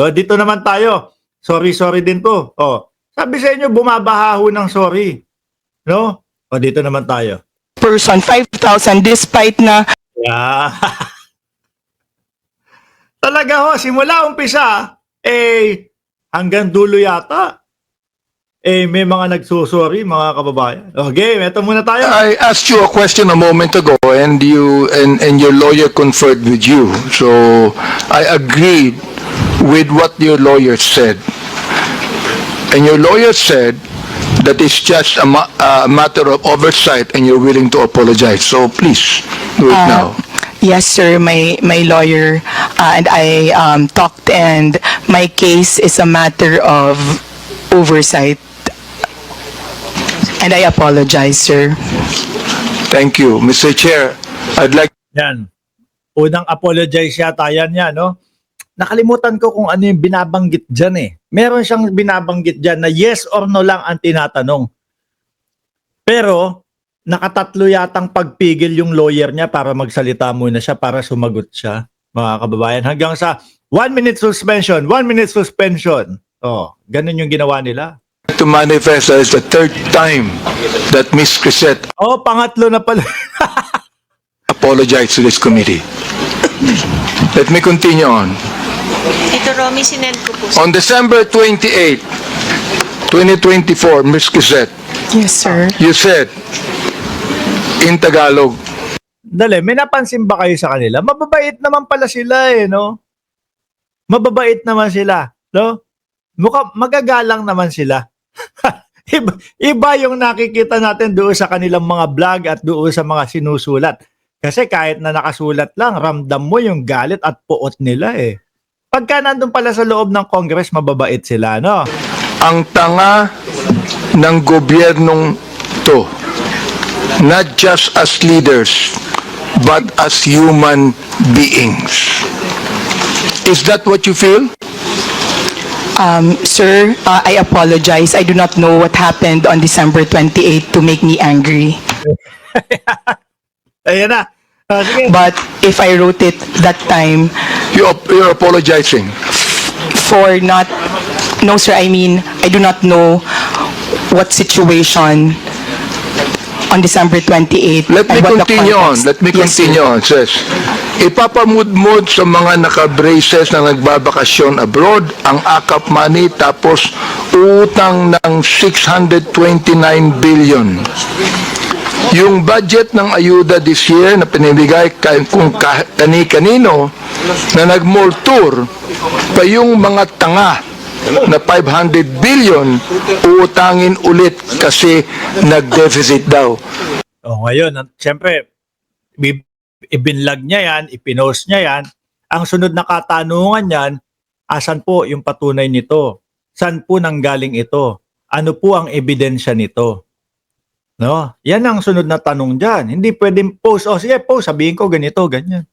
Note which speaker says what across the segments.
Speaker 1: So, dito naman tayo. Sorry din po. Sabi sa inyo, bumabaha ho ng sorry. No? Dito naman tayo.
Speaker 2: Person, 5,000 despite na
Speaker 1: Yeah. Talaga ho, simula umpisa, hanggang dulo yata, may mga nagsusorry, mga kababayan. Okay, eto muna tayo.
Speaker 3: I asked you a question a moment ago, and your lawyer conferred with you. So I agreed with what your lawyer said, and your lawyer said that it's just a matter of oversight, and you're willing to apologize. So please do it now.
Speaker 2: yes, sir, my lawyer and I talked, and my case is a matter of oversight. And I apologize, sir.
Speaker 3: Thank you, Mr. Chair. I'd like.
Speaker 1: Yan. Unang apologize yata yan, no? Nakalimutan ko kung ano yung binabanggit dyan Meron siyang binabanggit dyan na yes or no lang ang tinatanong. Pero, nakatatlo yatang pagpigil yung lawyer niya para magsalita muna siya, para sumagot siya, mga kababayan. Hanggang sa 1 minute suspension, 1 minute suspension. Ganun yung ginawa nila.
Speaker 3: To manifest as the third time that Ms. Crisette
Speaker 1: Pangatlo na pala.
Speaker 3: apologized to this committee. Let me continue on.
Speaker 4: Ito, Romy, sinend ko po.
Speaker 3: On December 28, 2024, Ms. Crisette,
Speaker 2: Yes, sir.
Speaker 3: you said in Tagalog,
Speaker 1: Dali, may napansin ba kayo sa kanila? Mababait naman pala sila no? Mababait naman sila, no? Magagalang naman sila. iba yung nakikita natin doon sa kanilang mga vlog at doon sa mga sinusulat. Kasi kahit na nakasulat lang, ramdam mo yung galit at puot nila Pagka nandun pala sa loob ng Congress, mababait sila, no?
Speaker 3: ang tanga ng gobyernong to, not just as leaders, but as human beings. Is that what you feel?
Speaker 2: Sir, I apologize. I do not know what happened on December 28 to make me angry.
Speaker 1: Ayan na. Sige.
Speaker 2: But if I wrote it that time
Speaker 3: You're apologizing.
Speaker 2: for not, no, sir, I mean, I do not know what situation on December 28.
Speaker 3: Let me
Speaker 2: and what the
Speaker 3: continue on.
Speaker 2: context.
Speaker 3: Let me
Speaker 2: Yes, sir.
Speaker 3: continue on. Says, ipapamudmud sa mga naka-braces na nagbabakasyon abroad ang AKAP money tapos utang ng 629 billion. Yung budget ng ayuda this year na pinibigay kung kani-kanino na nag-mall tour pa yung mga tanga na 500 billion uutangin ulit kasi nag-deficit daw.
Speaker 1: Ngayon, siyempre, ibinlag niya yan, ipinost niya yan. Ang sunod na katanungan niyan, asan po yung patunay nito? Saan po nanggaling ito? Ano po ang ebidensya nito? No? Yan ang sunod na tanong diyan. Hindi pwedeng post. Sige, post. Sabihin ko ganito, ganyan.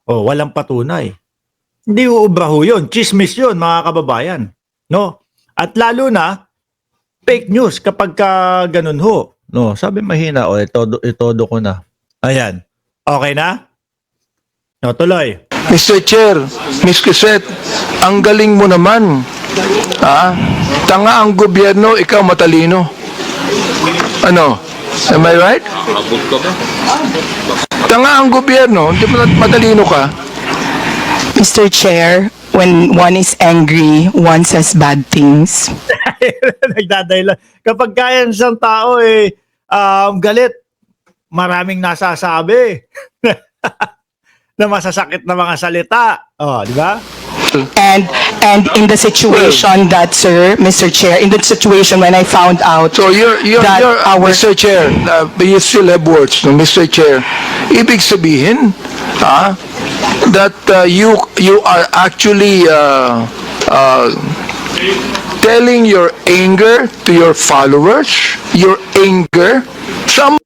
Speaker 1: Walang patunay. Hindi uubra ho yun. Chismis yun, mga kababayan. No? At lalo na, fake news kapag ganun ho. No? Sabi mahina. Itodo ko na. Ayan. Okay na? No, tuloy.
Speaker 3: Mr. Chair, Ms. Crisette, ang galing mo naman. Tanga ang gobyerno, ikaw matalino. Ano? Am I right? Tanga ang gobyerno, hindi mo matalino ka.
Speaker 2: Mr. Chair, when one is angry, one says bad things.
Speaker 1: Nagdadaylan. Kapag kaya isang tao galit, maraming nasasabi. Na masasakit na mga salita. Di ba?
Speaker 2: And in the situation that, sir, Mr. Chair, in the situation when I found out
Speaker 3: So you're
Speaker 2: that our
Speaker 3: Mr. Chair, you still have words, no, Mr. Chair. Ibig sabihin, that you are actually telling your anger to your followers, your anger. Some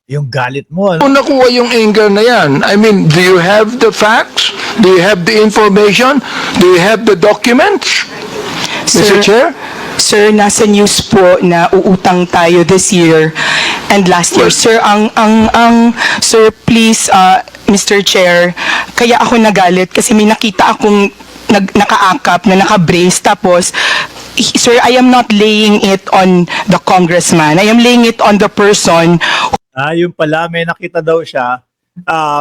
Speaker 1: Yung galit mo.
Speaker 3: kung nakuha yung anger na yan, I mean, do you have the facts? Do you have the information? Do you have the documents? Mr. Chair?
Speaker 2: Sir, nasa news po na uutang tayo this year and last year.
Speaker 3: Well,
Speaker 2: Sir, sir, please, Mr. Chair, kaya ako nagalit kasi may nakita akong nakaakap, na nakabrace, tapos, sir, I am not laying it on the congressman. I am laying it on the person
Speaker 1: Yun pala, may nakita daw siya.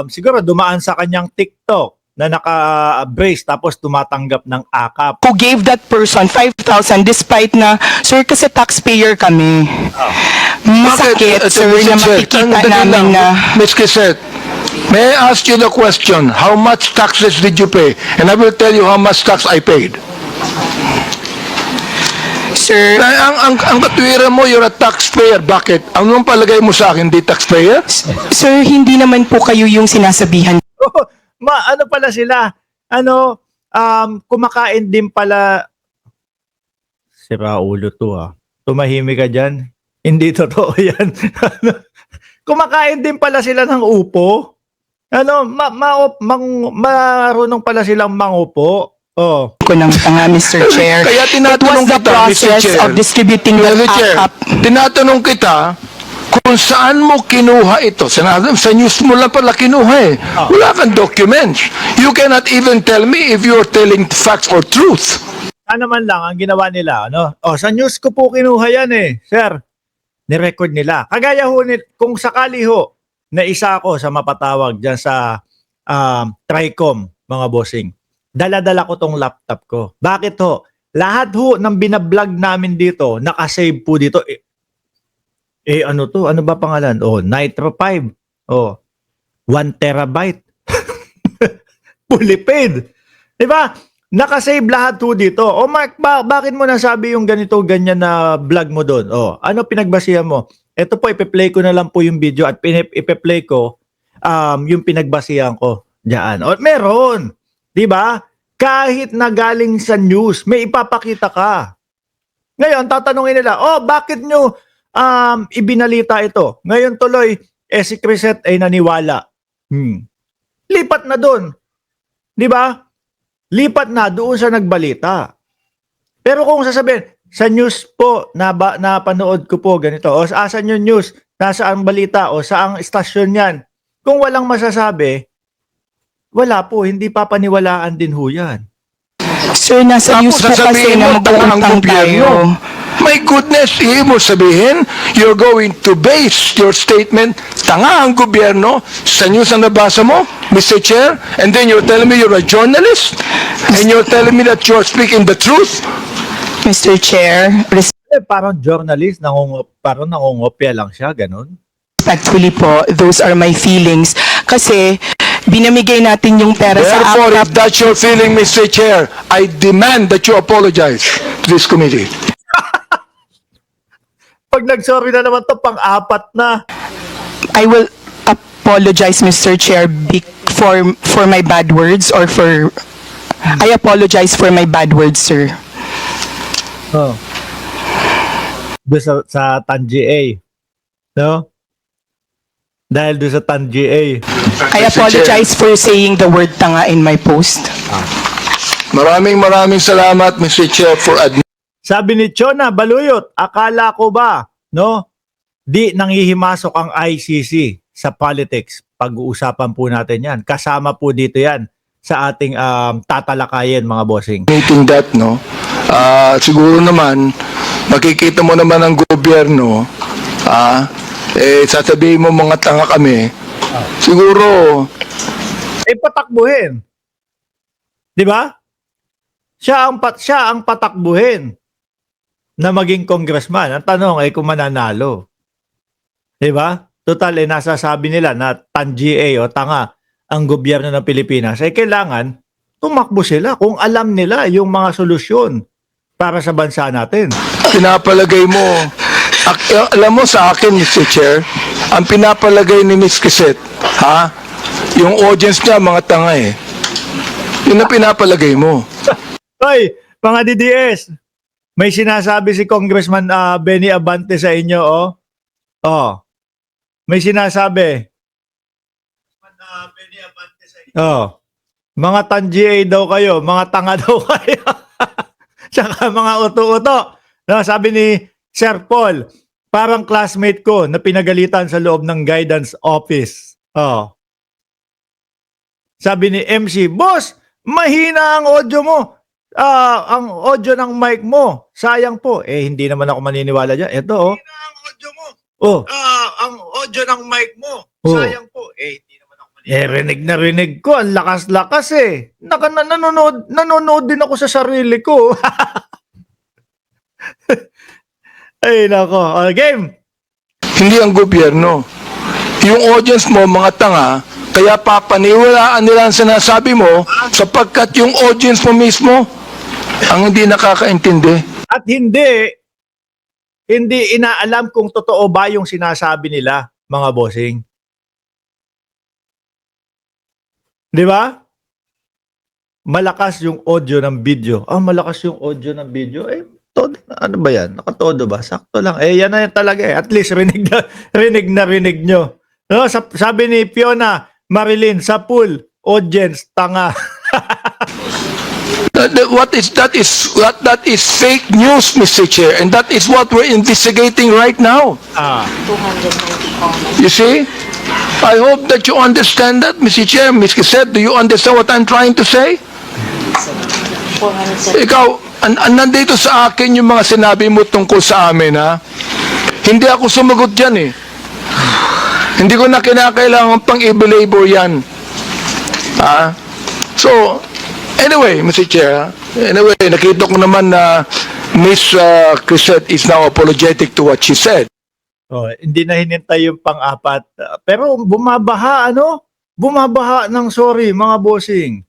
Speaker 1: Siguro dumaan sa kanyang TikTok na naka-brace tapos tumatanggap ng akap.
Speaker 2: who gave that person 5,000 despite na, sir, kasi taxpayer kami. Masakit, sir, na makikita namin na
Speaker 3: Ms. Quezet, may I ask you the question, how much taxes did you pay? And I will tell you how much tax I paid.
Speaker 2: sir,
Speaker 3: Ang katwiran mo, you're a taxpayer. Bakit? Anong palagay mo sa akin, di taxpayer?
Speaker 2: sir, hindi naman po kayo yung sinasabihan.
Speaker 1: Ano pala sila? Kumakain din pala. Sira ulo to Tumahimik ka dyan. Hindi totoo yan. Kumakain din pala sila ng upo. Marunong pala silang mangupo. Oh.
Speaker 2: Ko ng tanga, Mr. Chair.
Speaker 3: Kaya
Speaker 2: It was
Speaker 3: tinatanong
Speaker 2: the
Speaker 3: kita, Mr.
Speaker 2: process
Speaker 3: Chair.
Speaker 2: of distributing the
Speaker 3: Mr. Chair,
Speaker 2: akap.
Speaker 3: tinatanong kita kung saan mo kinuha ito. Sa news mo lang pala kinuha eh. Wala kang documents. You cannot even tell me if you're telling facts or truth.
Speaker 1: Ano man lang ang ginawa nila, sa news ko po kinuha yan sir. Ni-record nila. Kagaya ho, kung sakali ho, na isa ako sa mapatawag dyan sa Tricom, mga bossing. Dala-dala ko tong laptop ko. Bakit ho? Lahat ho ng binablog namin dito, nakasave po dito. Ano to? Ano ba pangalan? Nitro 5. 1 terabyte. Fully paid. Diba? Nakasave lahat ho dito. Mark, bakit mo nasabi yung ganito, ganyan na vlog mo doon? Ano pinagbasihan mo? Ito po, ipe-play ko na lang po yung video at ipe-play ko yung pinagbasihan ko diyan. Meron. Diba? Kahit na galing sa news, may ipapakita ka. Ngayon, tatanungin nila, bakit nyo ibinalita ito? Ngayon tuloy, si Crisette ay naniwala. Lipat na doon. Diba? Lipat na doon sa nagbalita. Pero kung sasabihin, sa news po, napanood ko po ganito, saan yung news, nasaan balita, saang istasyon yan. Kung walang masasabi, wala po, hindi papaniwalaan din ho yan.
Speaker 2: Sir, nasa news po kasi
Speaker 3: sasabihin
Speaker 2: na
Speaker 3: mo, tanga ang
Speaker 2: mag-uutang
Speaker 3: gobyerno.
Speaker 2: tayo.
Speaker 3: My goodness, mo sabihin, you're going to base your statement, tanga ang gobyerno, sa news na nabasa mo, Mr. Chair, and then you're telling me you're a journalist, and you're telling me that you're speaking the truth?
Speaker 2: Mr. Chair,
Speaker 1: Parang journalist, parang nangungopia lang siya, ganun.
Speaker 2: respectfully po, those are my feelings. Kasi, binamigay natin yung pera sa
Speaker 3: Therefore,
Speaker 2: akap.
Speaker 3: if that's your feeling, Mr. Chair, I demand that you apologize to this committee.
Speaker 1: Pag nag-sorry na naman to, pang-apat na.
Speaker 2: I will apologize, Mr. Chair, for my bad words or for... I apologize for my bad words, sir.
Speaker 1: Doon sa TAN-GA. No? Dahil doon sa TAN-GA.
Speaker 2: I apologize for saying the word tanga in my post.
Speaker 3: Maraming salamat, Mr. Chair, for
Speaker 1: Sabi ni Chona Baluyot, akala ko ba, di nanghihimasok ang ICC sa politics. Pag-uusapan po natin yan. Kasama po dito yan sa ating tatalakayin, mga bossing.
Speaker 3: admitting that, no? Siguro naman, makikita mo naman ang gobyerno, sasabihin mo mga tanga kami, siguro,
Speaker 1: Patakbuhin. Di ba? Siya ang patakbuhin na maging congressman. Ang tanong ay kung mananalo. Di ba? Total, nasasabi nila na TAN-GA o tanga ang gobyerno ng Pilipinas. Kailangan tumakbo sila kung alam nila yung mga solusyon para sa bansa natin.
Speaker 3: pinapalagay mo, alam mo sa akin, Mr. Chair, ang pinapalagay ni Ms. Quezet, yung audience niya, mga tanga eh. Yun ang pinapalagay mo.
Speaker 1: Hoy, mga DDS, may sinasabi si Congressman Benny Abante sa inyo, may sinasabi. Benny Abante sa inyo. Mga TAN-GA daw kayo, mga tanga daw kayo. Tsaka mga uto-uto. No, sabi ni Sir Paul, parang classmate ko na pinagalitan sa loob ng guidance office. Sabi ni MC, boss, Mahina ang audio mo. Ang audio ng mic mo. Sayang po. Hindi naman ako maniniwala dyan. Ito, oh. Mahina ang audio mo. Oh. Ang audio ng mic mo. Sayang po. Hindi naman ako maniniwala. Rinig na rinig ko. Ang lakas-lakas eh. Nanonood din ako sa sarili ko. Ay, nako. Game.
Speaker 3: Hindi ang gobyerno. Yung audience mo, mga tanga, kaya papaniwalaan nila ang sinasabi mo sapagkat yung audience mo mismo ang hindi nakakaintindi.
Speaker 1: At hindi inaalam kung totoo ba yung sinasabi nila, mga bossing. Di ba? Malakas yung audio ng video. Malakas yung audio ng video. Todo, ano ba yan? Nakatodo ba? Sakto lang. Yan na yan talaga eh. At least rinig na rinig nyo. No, sabi ni Fiona Marilyn sa pool, audience, tanga.
Speaker 3: That is fake news, Mr. Chair, and that is what we're investigating right now. You see? I hope that you understand that, Mr. Chair. Ms. Quezet, do you understand what I'm trying to say? Ikaw, nandito sa akin yung mga sinabi mo tungkol sa amin, ha? Hindi ako sumagot dyan, eh. Hindi ko na kinakailangan pang i-belabor yan. Ha? So, anyway, Mr. Chair, nakita ko naman na Ms. Quezet is now apologetic to what she said.
Speaker 1: Hindi na hinintay yung pang-apat. Pero bumabaha, Bumabaha ng sorry, mga bossing.